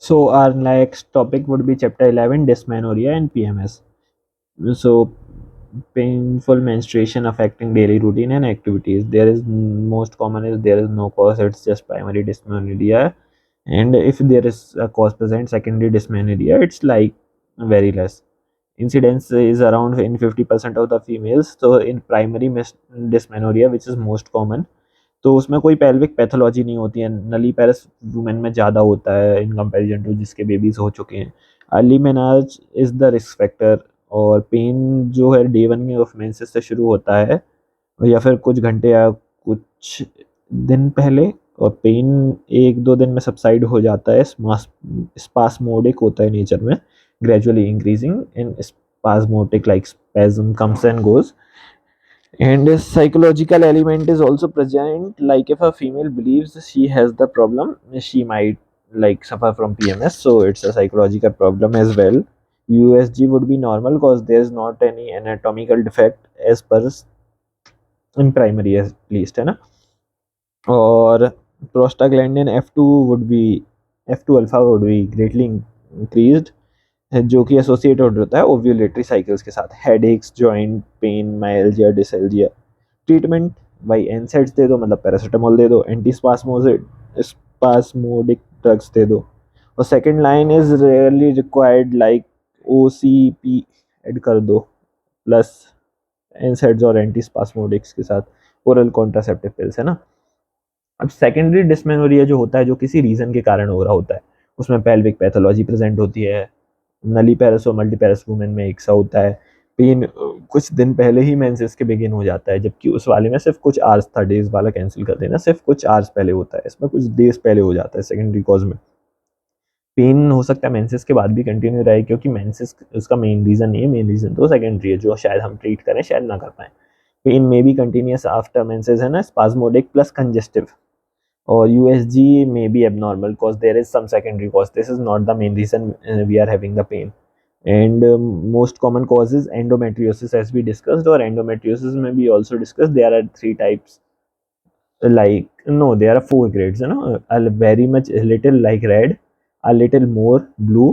So our next topic would be chapter 11, dysmenorrhea and PMS. So painful menstruation affecting daily routine and activities. There is most common is there is no cause, it's just primary dysmenorrhea. And if there is a cause present, secondary dysmenorrhea, it's like very less. Incidence is around in 50% of the females. So in primary dysmenorrhea, which is most common, तो उसमें कोई pelvic pathology नहीं होती है, नली पेरस women में ज़्यादा होता है इन कंपैरिजन टू जिसके बेबीज़ हो चुके हैं। Early menarche is the risk factor, और पेन जो है डे 1 में ऑफ मेंसेस से शुरू होता है या फिर कुछ घंटे या कुछ दिन पहले, और पेन 1-2 दिन में सबसाइड हो जाता है। स्पास्मोडिक होता है नेचर में, gradually increasing in spasmodic like spasm comes and goes. And a psychological element is also present, like if a female believes she has the problem, she might like suffer from PMS, so it's a psychological problem as well. USG would be normal because there's not any anatomical defect as per in primary at least, है ना। और prostaglandin F2 would be F2 alpha would be greatly increased, जो कि associated होता है ovulatory cycles के साथ। Headaches, joint pain, myalgia, dysalgia. Treatment भाई एनसेड्स दे दो, मतलब पैरासीटामोल दे दो, एंटी स्पास्मोडिक ड्रग्स दे दो। और second line is rarely required like OCP add कर दो प्लस एनसेड्स और एंटी स्पास्मोडिक्स के साथ ओरल कॉन्ट्रासेप्टिव पिल्स, है ना। अब सेकेंडरी डिस्मेनोरिया जो होता है, जो किसी रीजन के कारण हो रहा होता है, उसमें पेल्विक पैथोलॉजी प्रेजेंट होती है, नली पैरस और मल्टीपैरस वुमेन में एक सा होता है, पेन कुछ दिन पहले ही मेंसेस के बिगिन हो जाता है, जबकि उस वाले में सिर्फ कुछ आवर्स था, डेज वाला कैंसिल कर देना, सिर्फ कुछ आवर्स पहले होता है, इसमें कुछ डेज पहले हो जाता है सेकेंडरी कॉज में। पेन हो सकता है मेंसेस के बाद भी कंटिन्यू रहे, क्योंकि मेंसेस उसका मेन रीजन नहीं है, मेन रीजन तो सेकेंडरी है जो शायद हम ट्रीट करें शायद ना कर पाए। पेन में भी कंटिन्यूस आफ्टर मेंसेस, है ना, spasmodic plus congestive. or USG may be abnormal because there is some secondary cause. This is not the main reason we are having the pain. And most common causes endometriosis, as we discussed, or endometriosis may be also discussed. There are 3 types. Like no, there are 4 grades. You know, a very much a little like red, a little more blue,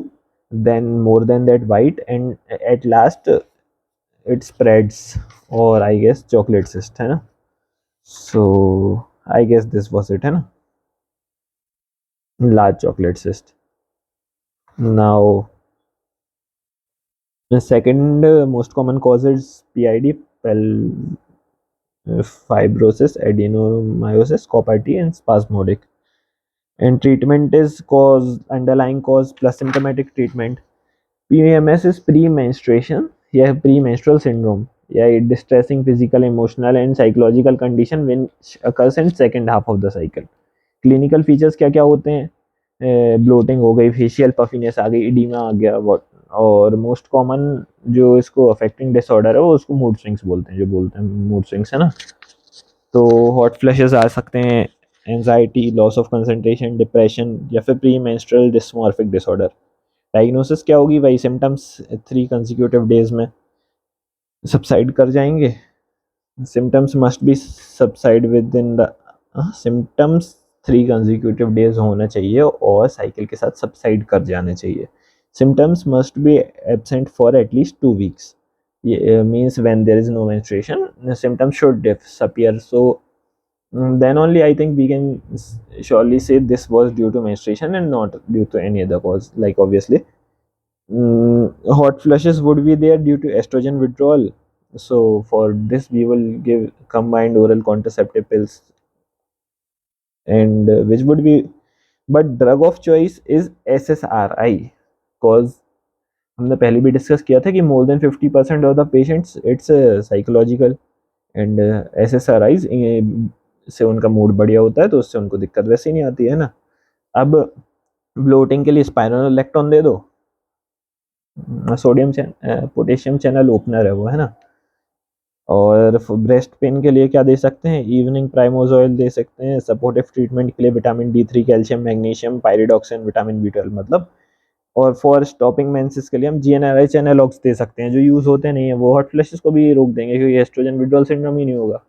then more than that white, and at last it spreads. Or I guess chocolate cyst, है ना. So I guess this was it, है ना. Large chocolate cyst. Now, the second most common cause is PID, fibrosis, adenomyosis, copper T, and spasmodic. And treatment is cause, underlying cause plus symptomatic treatment. PMS is pre-menstruation, yeah, premenstrual syndrome, yeah, distressing physical, emotional, and psychological condition which occurs in second half of the cycle. Clinical features क्या क्या होते हैं? Bloating हो गई, facial puffiness आ गई, oedema आ गया, और most common जो इसको अफेक्टिंग डिसऑर्डर है वो उसको मूड स्विंग्स बोलते हैं, जो बोलते हैं मूड स्विंग्स, है ना। तो हॉट फ्लैशेस आ सकते हैं, anxiety, loss of concentration, depression, या फिर pre menstrual dysmorphic disorder. Diagnosis क्या होगी भाई? सिम्टम्स 3 कंसेक्यूटिव डेज में सबसाइड कर जाएंगे। Symptoms must be subside with in the symptoms 3 consecutive days होना चाहिए और साइकिल के साथ सबसाइड कर जाना चाहिए। Symptoms must be absent for at least 2 weeks. Means when there is no menstruation, the symptoms should disappear. So then only I think we can surely say this was due to menstruation and not due to any other cause. Like obviously, hot flushes would be there due to estrogen withdrawal. So for this, we will give combined oral contraceptive pills, and which would be, but drug of choice is SSRI, cause हमने पहले भी discuss किया था कि more than 50% of the patients it's psychological, and SSRIs से उनका mood बढ़िया होता है, तो उससे उनको दिक्कत वैसे ही नहीं आती है ना। अब ब्लोटिंग के लिए स्पाइरोलेक्टोन दे दो, सोडियम पोटेशियम चैनल ओपनर है वो, है ना। और ब्रेस्ट पेन के लिए क्या दे सकते हैं? इवनिंग प्राइमोजोइल दे सकते हैं। सपोर्टिव ट्रीटमेंट के लिए vitamin D3, calcium, magnesium, pyridoxine, vitamin B12 मतलब। और फॉर स्टॉपिंग मेंसेस के लिए हम GnRH एनालॉग्स दे सकते हैं, जो यूज़ होते नहीं है, वो हॉट फ्लैशेस को भी रोक देंगे, क्योंकि एस्ट्रोजन विड्रॉल सिंड्रोम ही नहीं होगा।